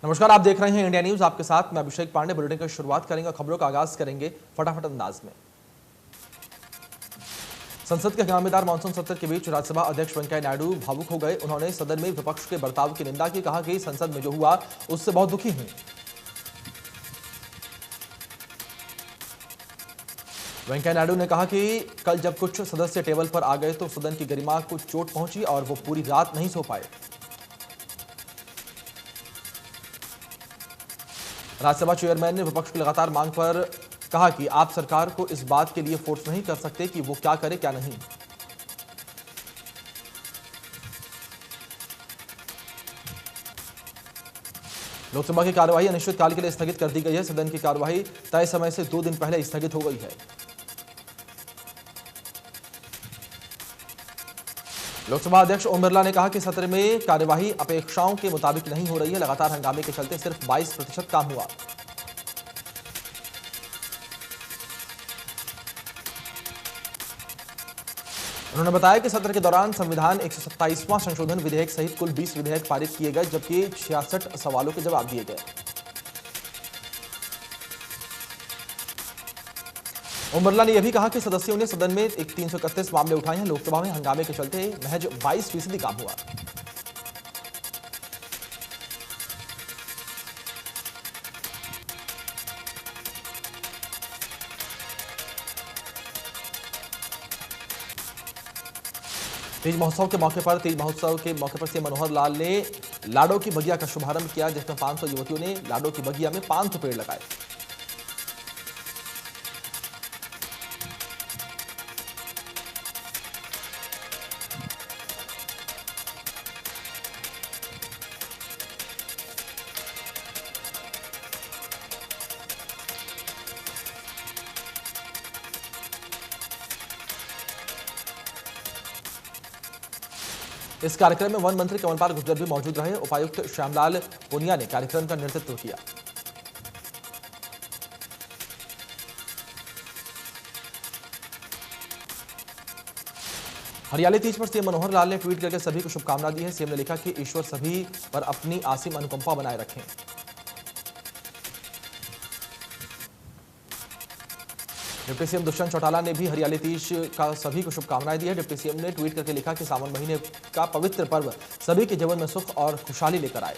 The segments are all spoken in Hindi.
नमस्कार, आप देख रहे हैं इंडिया न्यूज। आपके साथ मैं अभिषेक पांडे। बुलेटिन की शुरुआत करेंगे और खबरों का आगाज करेंगे फटाफट अंदाज में। संसद के हंगामेदार मानसून सत्र के बीच राज्यसभा अध्यक्ष वेंकैया नायडू भावुक हो गए। उन्होंने सदन में विपक्ष के बर्ताव की निंदा की। कहा कि संसद में जो हुआ उससे बहुत दुखी हूं। वेंकैया नायडू ने कहा कि कल जब कुछ सदस्य टेबल पर आ गए तो सदन की गरिमा को चोट पहुंची और वो पूरी रात नहीं सो पाए। राज्यसभा चेयरमैन ने विपक्ष की लगातार मांग पर कहा कि आप सरकार को इस बात के लिए फोर्स नहीं कर सकते कि वो क्या करे क्या नहीं। लोकसभा की कार्यवाही अनिश्चितकाल के लिए स्थगित कर दी गई है। सदन की कार्यवाही तय समय से 2 दिन पहले स्थगित हो गई है। लोकसभा अध्यक्ष ओम बिरला ने कहा कि सत्र में कार्यवाही अपेक्षाओं के मुताबिक नहीं हो रही है। लगातार हंगामे के चलते सिर्फ 22% काम हुआ। उन्होंने बताया कि सत्र के दौरान संविधान 127वां संशोधन विधेयक सहित कुल 20 विधेयक पारित किए गए, जबकि 66 सवालों के जवाब दिए गए। ओम बिरला ने यह भी कहा कि सदस्यों ने सदन में 331 मामले उठाए हैं। लोकसभा में हंगामे के चलते महज 22% काम हुआ। तीज महोत्सव के मौके पर सीएम मनोहर लाल ने लाडो की बगिया का शुभारंभ किया, जिसमें 500 युवतियों ने लाडो की बगिया में 500 पेड़ लगाए। इस कार्यक्रम में वन मंत्री कमलपाल गुर्जर भी मौजूद रहे। उपायुक्त श्यामलाल पुनिया ने कार्यक्रम का नेतृत्व किया। हरियाली तीज पर सीएम मनोहर लाल ने ट्वीट करके सभी को शुभकामना दी है। सीएम ने लिखा कि ईश्वर सभी पर अपनी असीम अनुकंपा बनाए रखें। डिप्टी सीएम दुष्यंत चौटाला ने भी हरियाली तीज का सभी को शुभकामनाएं दी है। डिप्टी सीएम ने ट्वीट करके लिखा कि सावन महीने का पवित्र पर्व सभी के जीवन में सुख और खुशहाली लेकर आए।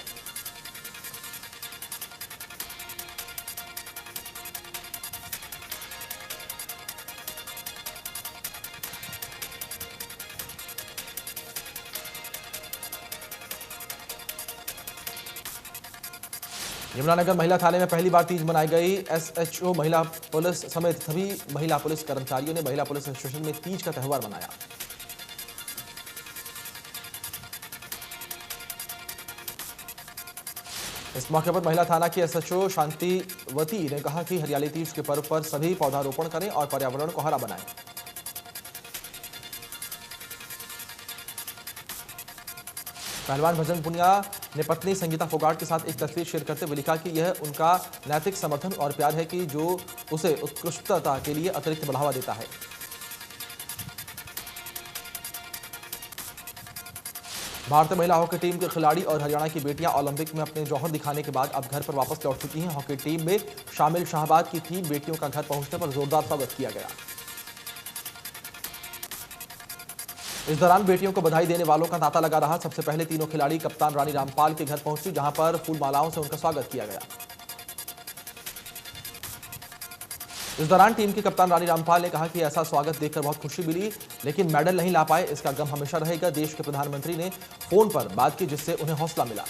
यमुनानगर महिला थाने में पहली बार तीज मनाई गई। एसएचओ, महिला पुलिस समेत सभी महिला पुलिस कर्मचारियों ने महिला पुलिस स्टेशन में तीज का त्यौहार मनाया। इस मौके पर महिला थाना की एसएचओ शांतिवती ने कहा कि हरियाली तीज के पर्व पर सभी पौधारोपण करें और पर्यावरण को हरा बनाएं। पहलवान भजन पुनिया ने पत्नी संगीता फोगाट के साथ एक तस्वीर शेयर करते हुए लिखा कि यह उनका नैतिक समर्थन और प्यार है कि जो उसे उत्कृष्टता के लिए अतिरिक्त बढ़ावा देता है। भारतीय महिला हॉकी टीम के खिलाड़ी और हरियाणा की बेटियां ओलंपिक में अपने जौहर दिखाने के बाद अब घर पर वापस लौट चुकी हैं। हॉकी टीम में शामिल शाहबाद की 3 बेटियों का घर पहुंचने पर जोरदार स्वागत किया गया। इस दौरान बेटियों को बधाई देने वालों का तांता लगा रहा। सबसे पहले तीनों खिलाड़ी कप्तान रानी रामपाल के घर पहुंची, जहां पर फूल मालाओं से उनका स्वागत किया गया। इस दौरान टीम के कप्तान रानी रामपाल ने कहा कि ऐसा स्वागत देखकर बहुत खुशी मिली, लेकिन मेडल नहीं ला पाए, इसका गम हमेशा रहेगा। देश के प्रधानमंत्री ने फोन पर बात की, जिससे उन्हें हौसला मिला।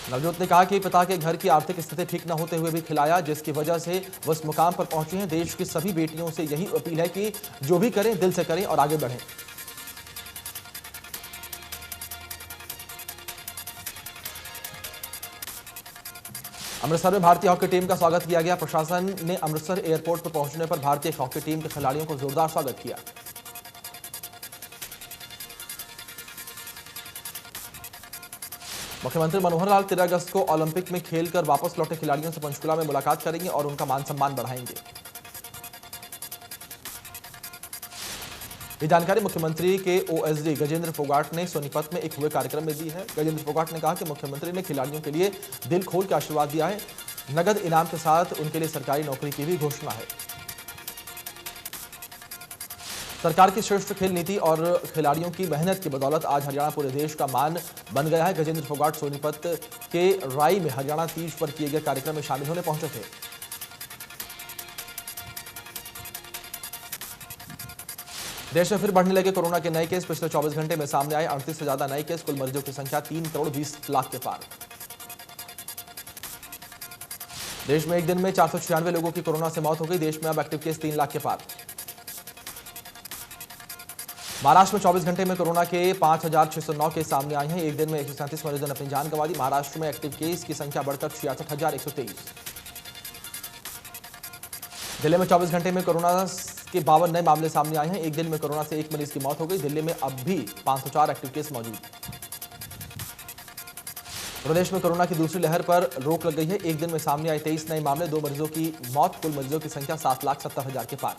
नवजोत ने कहा कि पिता के घर की आर्थिक स्थिति ठीक न होते हुए भी खिलाया, जिसकी वजह से वह इस मुकाम पर पहुंची हैं। देश की सभी बेटियों से यही अपील है कि जो भी करें दिल से करें और आगे बढ़ें। अमृतसर में भारतीय हॉकी टीम का स्वागत किया गया। प्रशासन ने अमृतसर एयरपोर्ट पर पहुंचने पर भारतीय हॉकी टीम के खिलाड़ियों को जोरदार स्वागत किया। मुख्यमंत्री मनोहर लाल 13 अगस्त को ओलंपिक में खेलकर वापस लौटे खिलाड़ियों से पंचकुला में मुलाकात करेंगे और उनका मान सम्मान बढ़ाएंगे। ये जानकारी मुख्यमंत्री के ओएसडी गजेंद्र फोगाट ने सोनीपत में एक हुए कार्यक्रम में दी है। गजेंद्र फोगाट ने कहा कि मुख्यमंत्री ने खिलाड़ियों के लिए दिल खोल के आशीर्वाद दिया है। नगद इनाम के साथ उनके लिए सरकारी नौकरी की भी घोषणा है। सरकार की श्रेष्ठ खेल नीति और खिलाड़ियों की मेहनत की बदौलत आज हरियाणा पूरे देश का मान बन गया है। गजेंद्र फोगाट सोनीपत के राई में हरियाणा तीज पर किए गए कार्यक्रम में शामिल होने पहुंचे थे। देश में फिर बढ़ने लगे कोरोना के नए केस। पिछले 24 घंटे में सामने आए 38 से ज्यादा नए केस। कुल मरीजों की संख्या 3,20,00,000 के पार। देश में एक दिन में 496 लोगों की कोरोना से मौत हो गई। देश में अब एक्टिव केस 3 लाख के पार। महाराष्ट्र में 24 घंटे में कोरोना के 5,609 केस सामने आए हैं। एक दिन में 137 मरीजों ने अपनी जान गंवा दी। महाराष्ट्र में एक्टिव केस की संख्या बढ़कर 66,123। दिल्ली में 24 घंटे में कोरोना के 52 नए मामले सामने आए हैं। एक दिन में कोरोना से एक मरीज की मौत हो गई। दिल्ली में अब भी 504 एक्टिव केस मौजूद। प्रदेश में कोरोना की दूसरी लहर पर रोक लग गई है। एक दिन में सामने आए 23 नए मामले, 2 मरीजों की मौत। कुल मरीजों की संख्या 7,70,000 के पार।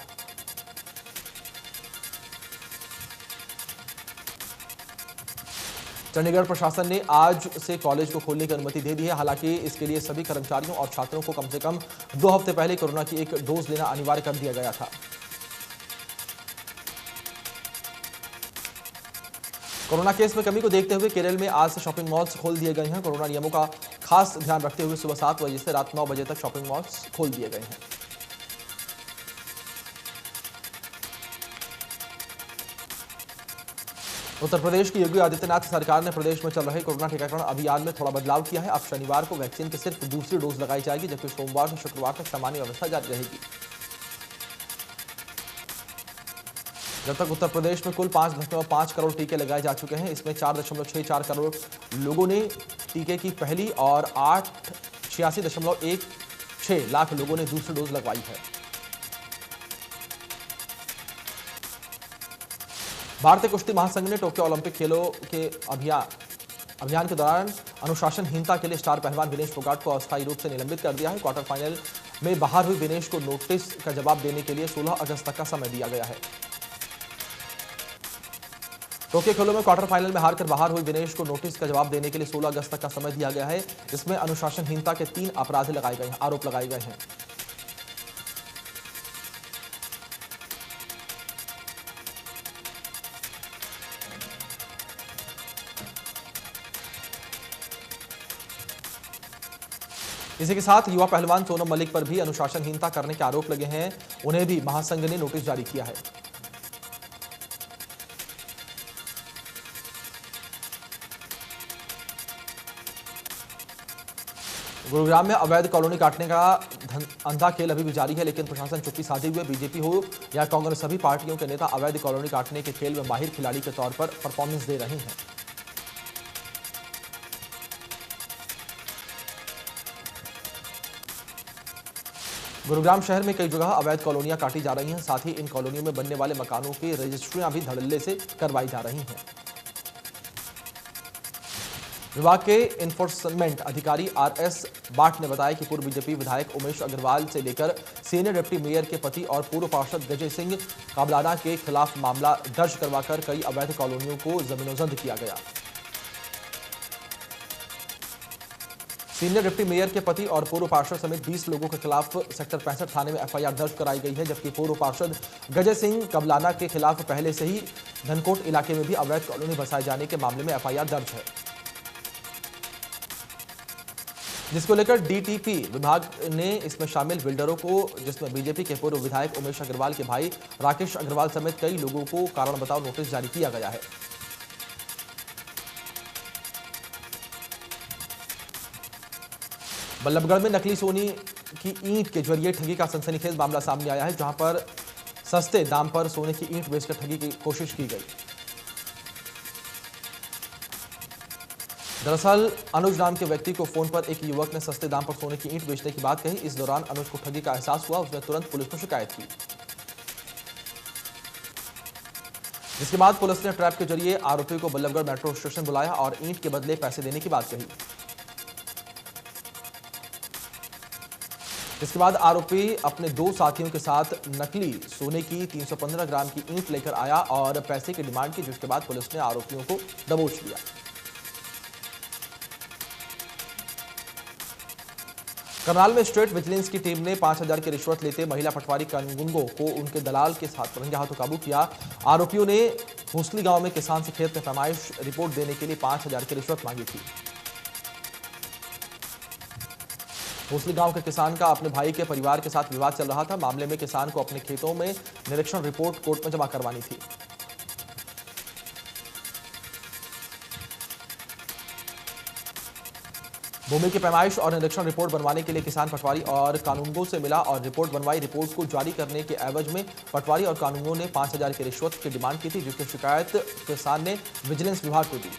चंडीगढ़ प्रशासन ने आज से कॉलेज को खोलने की अनुमति दे दी है। हालांकि इसके लिए सभी कर्मचारियों और छात्रों को कम से कम 2 हफ्ते पहले कोरोना की एक डोज लेना अनिवार्य कर दिया गया था। कोरोना केस में कमी को देखते हुए केरल में आज से शॉपिंग मॉल्स खोल दिए गए हैं। कोरोना नियमों का खास ध्यान रखते हुए सुबह 7 बजे से रात 9 बजे तक शॉपिंग मॉल्स खोल दिए गए हैं। उत्तर प्रदेश की योगी आदित्यनाथ सरकार ने प्रदेश में चल रहे कोरोना टीकाकरण अभियान में थोड़ा बदलाव किया है। अब शनिवार को वैक्सीन की सिर्फ दूसरी डोज लगाई जाएगी, जबकि सोमवार से शुक्रवार तक सामान्य व्यवस्था जारी रहेगी। जब तक उत्तर प्रदेश में कुल 5.5 करोड़ टीके लगाए जा चुके हैं। इसमें 4.64 करोड़ लोगों ने टीके की पहली और 86.16 लाख लोगों ने दूसरी डोज लगवाई है। भारतीय कुश्ती महासंघ ने टोक्यो ओलंपिक खेलों के अभियान के दौरान अनुशासनहीनता के लिए स्टार पहलवान विनेश फोगाट को अस्थायी रूप से निलंबित कर दिया है। क्वार्टर फाइनल में बाहर हुई विनेश को नोटिस का जवाब देने के लिए 16 अगस्त तक का समय दिया गया है। टोक्यो खेलों में क्वार्टर फाइनल में हारकर बाहर हुई विनेश को नोटिस का जवाब देने के लिए 16 अगस्त तक का समय दिया गया है। इसमें अनुशासनहीनता के 3 आरोप लगाए गए हैं। इसी के साथ युवा पहलवान सोनम मलिक पर भी अनुशासनहीनता करने के आरोप लगे हैं। उन्हें भी महासंघ ने नोटिस जारी किया है। गुरुग्राम में अवैध कॉलोनी काटने का अंधा खेल अभी भी जारी है, लेकिन प्रशासन चुप्पी साधे हुए। बीजेपी हो या कांग्रेस, सभी पार्टियों के नेता अवैध कॉलोनी काटने के खेल में माहिर खिलाड़ी के तौर पर परफॉर्मेंस दे रहे हैं। गुरुग्राम शहर में कई जगह अवैध कॉलोनियां काटी जा रही हैं। साथ ही इन कॉलोनियों में बनने वाले मकानों की रजिस्ट्रियां भी धड़ल्ले से करवाई जा रही हैं। विभाग के इन्फोर्समेंट अधिकारी आरएस बाठ ने बताया कि पूर्व बीजेपी विधायक उमेश अग्रवाल से लेकर सीनियर डिप्टी मेयर के पति और पूर्व पार्षद गजय सिंह काबलाना के खिलाफ मामला दर्ज करवाकर कई अवैध कॉलोनियों को जमीनोजब्त किया गया। सीनियर डिप्टी मेयर के पति और पूर्व पार्षद समेत 20 लोगों के खिलाफ सेक्टर 65 थाने में एफआईआर दर्ज कराई गई है, जबकि पूर्व पार्षद गजय सिंह कबलाना के खिलाफ पहले से ही धनकोट इलाके में भी अवैध कॉलोनी बसाए जाने के मामले में एफआईआर दर्ज है, जिसको लेकर डीटीपी विभाग ने इसमें शामिल बिल्डरों को, जिसमें बीजेपी के पूर्व विधायक उमेश अग्रवाल के भाई राकेश अग्रवाल समेत कई लोगों को कारण बताओ नोटिस जारी किया गया है। बल्लभगढ़ में नकली सोने की ईंट के जरिए ठगी का सनसनीखेज मामला सामने आया है, जहां पर सस्ते दाम पर सोने की ईंट बेचकर ठगी की कोशिश की गई। दरअसल अनुज नाम के व्यक्ति को फोन पर एक युवक ने सस्ते दाम पर सोने की ईंट बेचने की बात कही। इस दौरान अनुज को ठगी का एहसास हुआ। उसने तुरंत पुलिस को शिकायत की, जिसके बाद पुलिस ने ट्रैप के जरिए आरोपी को बल्लभगढ़ मेट्रो स्टेशन बुलाया और ईंट के बदले पैसे देने की बात कही। इसके बाद आरोपी अपने 2 साथियों के साथ नकली सोने की 315 ग्राम की ईंट लेकर आया और पैसे की डिमांड की, जिसके बाद पुलिस ने आरोपियों को दबोच लिया। करनाल में स्टेट विजिलेंस की टीम ने 5,000 की रिश्वत लेते महिला पटवारी कानूनगो को उनके दलाल के साथ रंगे हाथों काबू किया। आरोपियों ने भोसली गांव में किसान से खेत में पैमाइश रिपोर्ट देने के लिए 5,000 की रिश्वत मांगी थी। भोसली गांव के किसान का अपने भाई के परिवार के साथ विवाद चल रहा था। मामले में किसान को अपने खेतों में निरीक्षण रिपोर्ट कोर्ट में जमा करवानी थी। भूमि की पैमाइश और निरीक्षण रिपोर्ट बनवाने के लिए किसान पटवारी और कानूनगो से मिला और रिपोर्ट बनवाई। रिपोर्ट को जारी करने के एवज में पटवारी और कानूनगो ने 5,000 की रिश्वत की डिमांड की थी, जिसकी शिकायत किसान ने विजिलेंस विभाग को दी।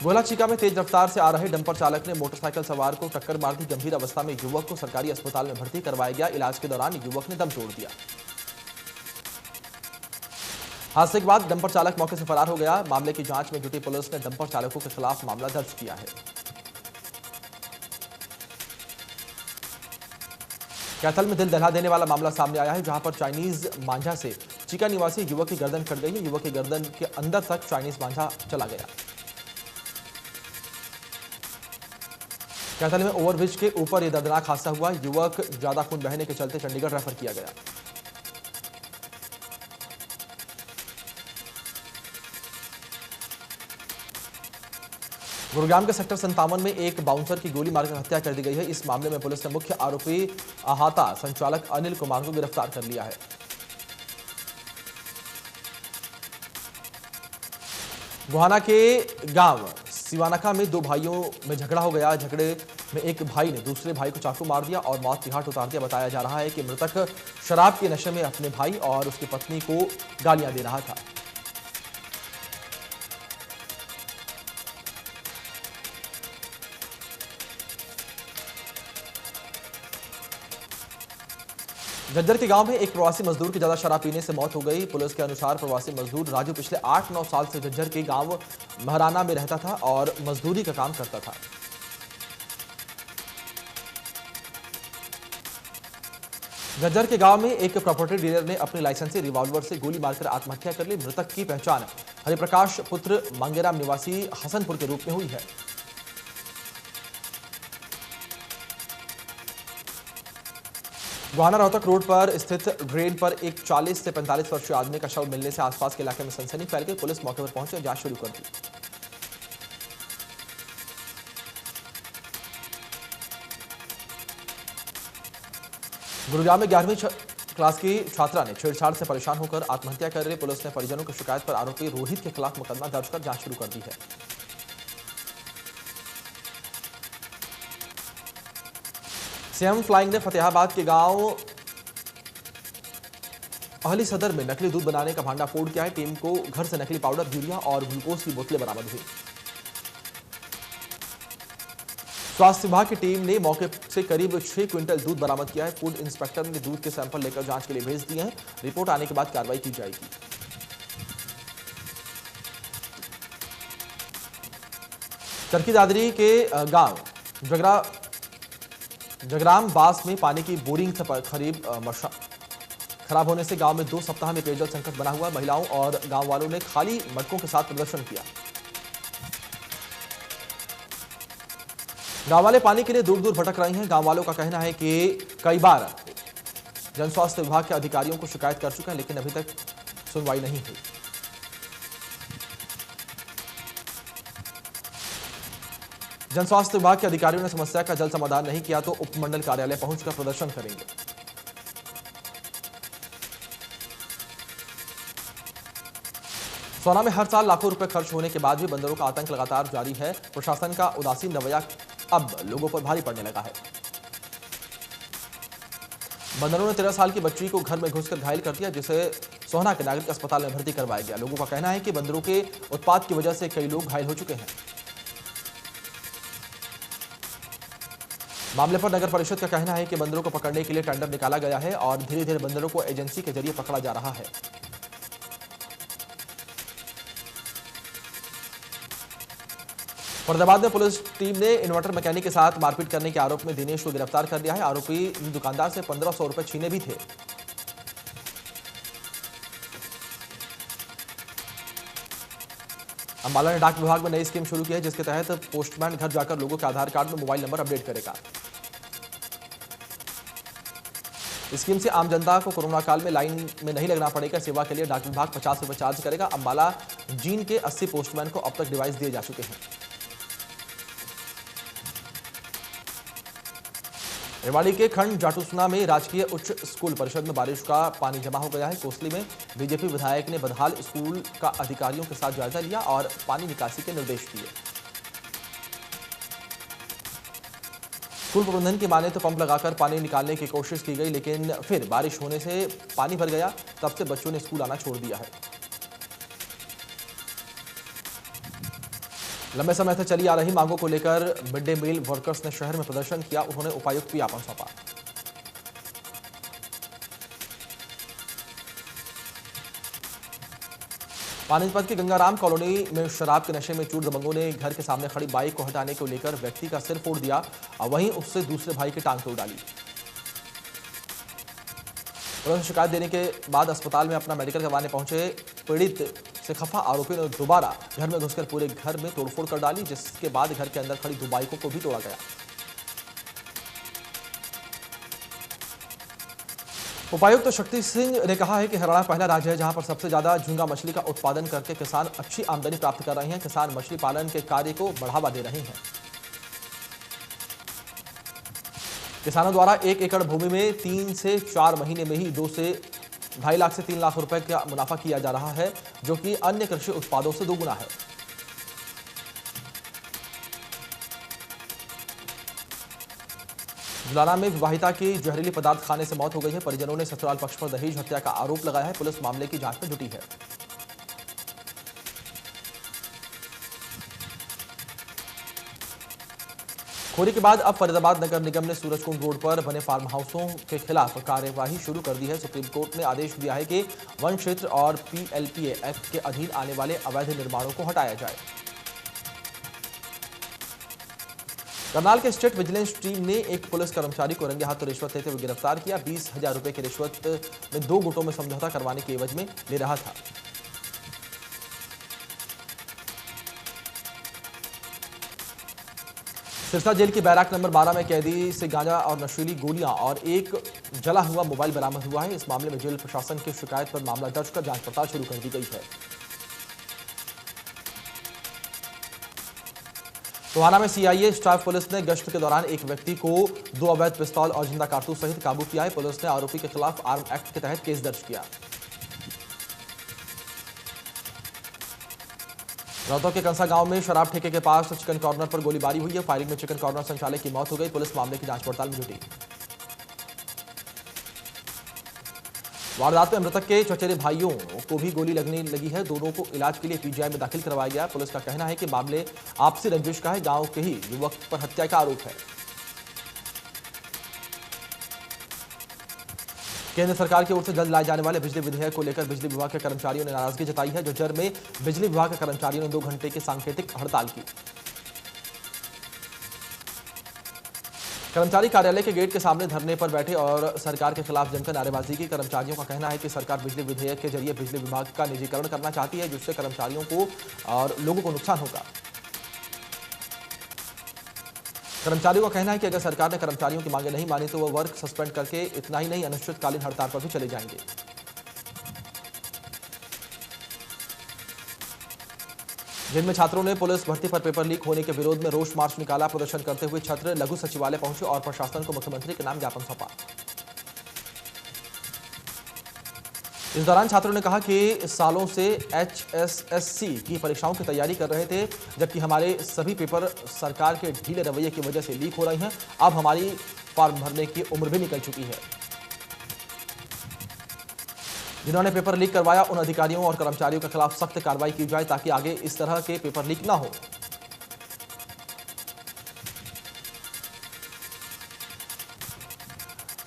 गोला चीका में तेज रफ्तार से आ रहे डंपर चालक ने मोटरसाइकिल सवार को टक्कर मार दी। गंभीर अवस्था में युवक को सरकारी अस्पताल में भर्ती करवाया गया। इलाज के दौरान युवक ने दम तोड़ दिया। हादसे के बाद डंपर चालक मौके से फरार हो गया। मामले की जांच में जुटी पुलिस ने डंपर चालकों के खिलाफ मामला दर्ज किया है। कैथल में दिल दहला देने वाला मामला सामने आया है, जहां पर चाइनीज मांझा से चीका निवासी युवक की गर्दन कट गई है। युवक की गर्दन के अंदर तक चाइनीज मांझा चला गया। कैथल में ओवरब्रिज के ऊपर यह दर्दनाक हादसा हुआ। युवक ज्यादा खून बहने के चलते चंडीगढ़ रेफर किया गया। गुरुग्राम के सेक्टर 57 में एक बाउंसर की गोली मारकर हत्या कर दी गई है। इस मामले में पुलिस ने मुख्य आरोपी अहाता संचालक अनिल कुमार को गिरफ्तार कर लिया है। गोहाना के गांव सिवानका में 2 भाइयों में झगड़ा हो गया। झगड़े में एक भाई ने दूसरे भाई को चाकू मार दिया और मौत की घाट उतार दिया। बताया जा रहा है कि मृतक शराब के नशे में अपने भाई और उसकी पत्नी को गालियां दे रहा था। झज्जर के गांव में एक प्रवासी मजदूर की ज्यादा शराब पीने से मौत हो गई। पुलिस के अनुसार प्रवासी मजदूर राजू पिछले 8-9 साल से झज्जर के गांव महराना में रहता था और मजदूरी का काम करता था। झज्जर के गांव में एक प्रॉपर्टी डीलर ने अपने लाइसेंसी रिवॉल्वर से गोली मारकर आत्महत्या कर ली। मृतक की पहचान हरिप्रकाश पुत्र मांगेराम निवासी हसनपुर के रूप में हुई है। गोहाना रोहतक रोड पर स्थित ड्रेन पर एक 40 से 45 वर्षीय आदमी का शव मिलने से आसपास के इलाके में सनसनी फैल गई। पुलिस मौके पर पहुंची और जांच शुरू कर दी। गुरुग्राम में 11वीं क्लास की छात्रा ने छेड़छाड़ से परेशान होकर आत्महत्या कर ली। पुलिस ने परिजनों की शिकायत पर आरोपी रोहित के खिलाफ मुकदमा दर्ज कर जांच शुरू कर दी है। सीएम फ्लाइंग ने फतेहाबाद के गांव अहली सदर में नकली दूध बनाने का भांडाफोड़ किया है। टीम को घर से नकली पाउडर, यूरिया और ग्लूकोज की बोतलें बरामद हुई। स्वास्थ्य विभाग की टीम ने मौके से करीब 6 क्विंटल दूध बरामद किया है। फूड इंस्पेक्टर ने दूध के सैंपल लेकर जांच के लिए भेज दिए हैं। रिपोर्ट आने के बाद कार्रवाई की जाएगी। चरखी दादरी के गांव जगराम बास में पानी की बोरिंग खराब होने से गांव में 2 सप्ताह में पेयजल संकट बना हुआ। महिलाओं और गांव वालों ने खाली मटकों के साथ प्रदर्शन किया। गांव वाले पानी के लिए दूर दूर भटक रहे हैं। गांव वालों का कहना है कि कई बार जन स्वास्थ्य विभाग के अधिकारियों को शिकायत कर चुके हैं, लेकिन अभी तक सुनवाई नहीं हुई। जन स्वास्थ्य विभाग के अधिकारियों ने समस्या का जल्द समाधान नहीं किया तो उपमंडल कार्यालय पहुंचकर प्रदर्शन करेंगे। सोना में हर साल लाखों रुपए खर्च होने के बाद भी बंदरों का आतंक लगातार जारी है। प्रशासन का उदासीन रवैया अब लोगों पर भारी पड़ने लगा है। बंदरों ने 13 साल की बच्ची को घर में घुसकर घायल कर दिया, जिसे सोहना के नागरिक अस्पताल में भर्ती करवाया गया। लोगों का कहना है कि बंदरों के उत्पात की वजह से कई लोग घायल हो चुके हैं। मामले पर नगर परिषद का कहना है कि बंदरों को पकड़ने के लिए टेंडर निकाला गया है और धीरे धीरे बंदरों को एजेंसी के जरिए पकड़ा जा रहा है। फरीदाबाद में पुलिस टीम ने इन्वर्टर मैकेनिक के साथ मारपीट करने के आरोप में दिनेश को गिरफ्तार कर लिया है। आरोपी दुकानदार से 1500 रुपए छीने भी थे। अंबाला ने डाक विभाग में नई स्कीम शुरू की है, जिसके तहत पोस्टमैन घर जाकर लोगों के आधार कार्ड में मोबाइल नंबर अपडेट करेगा। स्कीम से आम जनता को कोरोना काल में लाइन में नहीं लगना पड़ेगा। सेवा के लिए डाक विभाग 50 रुपए चार्ज करेगा। अंबाला जीन के 80 पोस्टमैन को अब तक डिवाइस दिए जा चुके हैं। रेवाड़ी के खंड जाटूसना में राजकीय उच्च स्कूल परिषद में बारिश का पानी जमा हो गया है। कोसली में बीजेपी विधायक ने बदहाल स्कूल का अधिकारियों के साथ जायजा लिया और पानी निकासी के निर्देश दिए। स्कूल प्रबंधन की माने तो पंप लगाकर पानी निकालने की कोशिश की गई, लेकिन फिर बारिश होने से पानी भर गया। तब से बच्चों ने स्कूल आना छोड़ दिया है। लंबे समय से चली आ रही मांगों को लेकर मिड डे मील वर्कर्स ने शहर में प्रदर्शन किया। उन्होंने उपायुक्त को ज्ञापन सौंपा। पानीपत की गंगाराम कॉलोनी में शराब के नशे में चूर दबंगों ने घर के सामने खड़ी बाइक को हटाने को लेकर व्यक्ति का सिर फोड़ दिया और वहीं उससे दूसरे भाई की टांग तोड़ डाली। पुलिस ने शिकायत देने के बाद अस्पताल में अपना मेडिकल करवाने पहुंचे पीड़ित से खफा आरोपी ने दोबारा घर में घुसकर पूरे घर में तोड़फोड़ कर डाली, जिसके बाद घर के अंदर खड़ी 2 बाइकों को भी तोड़ा गया। उपायुक्त शक्ति सिंह ने कहा है कि हरियाणा पहला राज्य है जहां पर सबसे ज्यादा झींगा मछली का उत्पादन करके किसान अच्छी आमदनी प्राप्त कर रहे हैं। किसान मछली पालन के कार्य को बढ़ावा दे रहे हैं। किसानों द्वारा 1 एकड़ भूमि में 3 से 4 महीने में ही 2 से 2.5 लाख से 3 लाख रुपए का मुनाफा किया जा रहा है, जो कि अन्य कृषि उत्पादों से दोगुना है। जुलाना में विवाहिता की जहरीली पदार्थ खाने से मौत हो गई है। परिजनों ने ससुराल पक्ष पर दहेज हत्या का आरोप लगाया है। पुलिस मामले की जांच में जुटी है। खोरी के बाद अब फरीदाबाद नगर निगम ने सूरजकुंड रोड पर बने फार्म हाउसों के खिलाफ कार्यवाही शुरू कर दी है। सुप्रीम कोर्ट ने आदेश दिया है कि वन क्षेत्र और पीएलपीए एक्ट के अधीन आने वाले अवैध निर्माणों को हटाया जाए। करनाल के स्टेट विजिलेंस टीम ने एक पुलिस कर्मचारी को रंगे हाथों रिश्वत लेते हुए गिरफ्तार किया। 20,000 रुपए की रिश्वत में 2 गुटों में समझौता करवाने के एवज में ले रहा था। सिरसा जेल की बैराक नंबर 12 में कैदी से गांजा और नशीली गोलियां और एक जला हुआ मोबाइल बरामद हुआ है। इस मामले में जेल प्रशासन की शिकायत पर मामला दर्ज कर जांच पड़ताल शुरू कर दी गई है। टोहाना में सीआईए स्टाफ पुलिस ने गश्त के दौरान एक व्यक्ति को 2 अवैध पिस्तौल और जिंदा कारतूस सहित काबू किया है। पुलिस ने आरोपी के खिलाफ आर्म एक्ट के तहत केस दर्ज किया। रौतहट के कंसा गांव में शराब ठेके के पास चिकन कॉर्नर पर गोलीबारी हुई है। फायरिंग में चिकन कॉर्नर संचालक की मौत हो गई। पुलिस मामले की जांच पड़ताल में जुटी। वारदात में मृतक के चचेरे भाइयों को भी गोली लगने लगी है। दोनों को इलाज के लिए पीजीआई में दाखिल करवाया गया। पुलिस का कहना है कि मामले आपसी रंजिश का है। गांव के ही युवक पर हत्या का आरोप है। केंद्र सरकार की ओर से जल्द लाए जाने वाले बिजली विधेयक को लेकर बिजली विभाग के कर्मचारियों ने नाराजगी जताई है। जज्जर में बिजली विभाग के कर्मचारियों ने 2 घंटे की सांकेतिक हड़ताल की। कर्मचारी कार्यालय के गेट के सामने धरने पर बैठे और सरकार के खिलाफ जमकर नारेबाजी की। कर्मचारियों का कहना है कि सरकार बिजली विधेयक के जरिए बिजली विभाग का निजीकरण करना चाहती है, जिससे कर्मचारियों को और लोगों को नुकसान होगा। कर्मचारियों का कहना है कि अगर सरकार ने कर्मचारियों की मांगे नहीं मानी तो वह वर्क सस्पेंड करके इतना ही नहीं अनिश्चितकालीन हड़ताल पर भी चले जाएंगे। जिनमें छात्रों ने पुलिस भर्ती पर पेपर लीक होने के विरोध में रोष मार्च निकाला। प्रदर्शन करते हुए छात्र लघु सचिवालय पहुंचे और प्रशासन को मुख्यमंत्री के नाम ज्ञापन सौंपा। इस दौरान छात्रों ने कहा कि सालों से HSSC की परीक्षाओं की तैयारी कर रहे थे, जबकि हमारे सभी पेपर सरकार के ढीले रवैये की वजह से लीक हो रहे हैं। अब हमारी फॉर्म भरने की उम्र भी निकल चुकी है। जिन्होंने पेपर लीक करवाया उन अधिकारियों और कर्मचारियों के खिलाफ सख्त कार्रवाई की जाए, ताकि आगे इस तरह के पेपर लीक ना हो।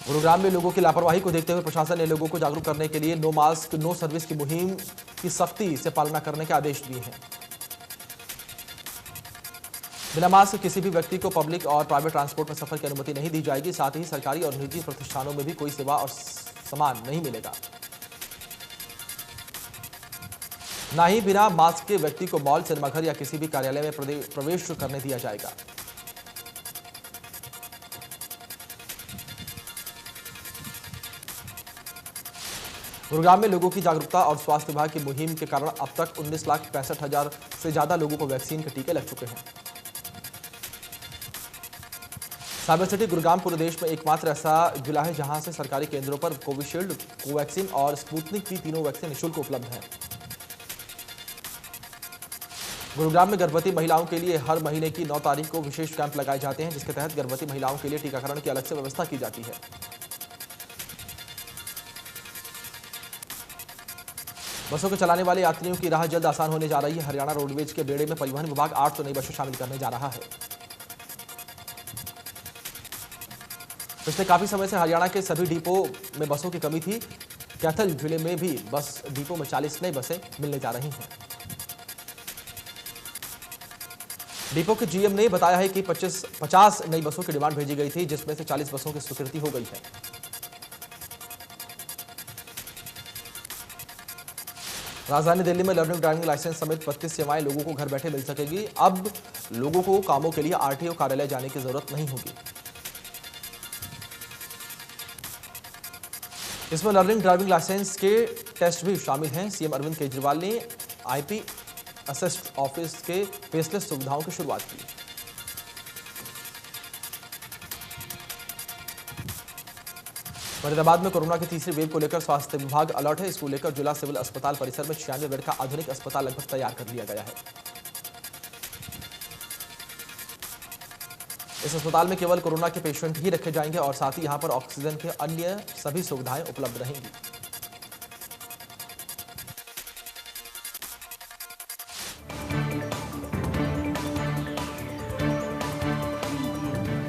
गुरुग्राम में लोगों की लापरवाही को देखते हुए प्रशासन ने लोगों को जागरूक करने के लिए नो मास्क नो सर्विस की मुहिम की सख्ती से पालना करने के आदेश दिए हैं। बिना मास्क किसी भी व्यक्ति को पब्लिक और प्राइवेट ट्रांसपोर्ट में सफर की अनुमति नहीं दी जाएगी। साथ ही सरकारी और निजी प्रतिष्ठानों में भी कोई सेवा और सामान नहीं मिलेगा। ना ही बिना मास्क के व्यक्ति को मॉल, सिनेमाघर या किसी भी कार्यालय में प्रवेश करने दिया जाएगा। गुरुग्राम में लोगों की जागरूकता और स्वास्थ्य विभाग की मुहिम के कारण अब तक 19,65,000 से ज्यादा लोगों को वैक्सीन के टीके लग चुके हैं। साइबर सिटी गुरुग्राम पूरे देश में एकमात्र ऐसा जिला है जहां से सरकारी केंद्रों पर कोविशील्ड, कोवैक्सीन और स्पुतनिक की तीनों वैक्सीन निःशुल्क उपलब्ध हैं। गुरुग्राम में गर्भवती महिलाओं के लिए हर महीने की 9 तारीख को विशेष कैंप लगाए जाते हैं, जिसके तहत गर्भवती महिलाओं के लिए टीकाकरण की अलग से व्यवस्था की जाती है। बसों को चलाने वाले यात्रियों की राह जल्द आसान होने जा रही है। हरियाणा रोडवेज के बेड़े में परिवहन विभाग 800 नई बसें शामिल करने जा रहा है। पिछले काफी समय से हरियाणा के सभी डिपो में बसों की कमी थी। कैथल जिले में भी बस डिपो में 40 नई बसें मिलने जा रही हैं। डिपो के जीएम ने बताया है कि 50 नई बसों की डिमांड भेजी गई थी, जिसमें से 40 बसों की स्वीकृति हो गई है। राजधानी दिल्ली में लर्निंग ड्राइविंग लाइसेंस समेत 32 सेवाएं लोगों को घर बैठे मिल सकेगी। अब लोगों को कामों के लिए आरटीओ कार्यालय जाने की जरूरत नहीं होगी। इसमें लर्निंग ड्राइविंग लाइसेंस के टेस्ट भी शामिल हैं। सीएम अरविंद केजरीवाल ने आईपी असिस्ट ऑफिस के फेसलेस सुविधाओं की शुरुआत की। फरीदाबाद में कोरोना की तीसरी वेव को लेकर स्वास्थ्य विभाग अलर्ट है। इसको लेकर जिला सिविल अस्पताल परिसर में 96 बेड का आधुनिक अस्पताल लगभग तैयार कर लिया गया है। इस अस्पताल में केवल कोरोना के पेशेंट ही रखे जाएंगे और साथ ही यहां पर ऑक्सीजन के अन्य सभी सुविधाएं उपलब्ध रहेंगी।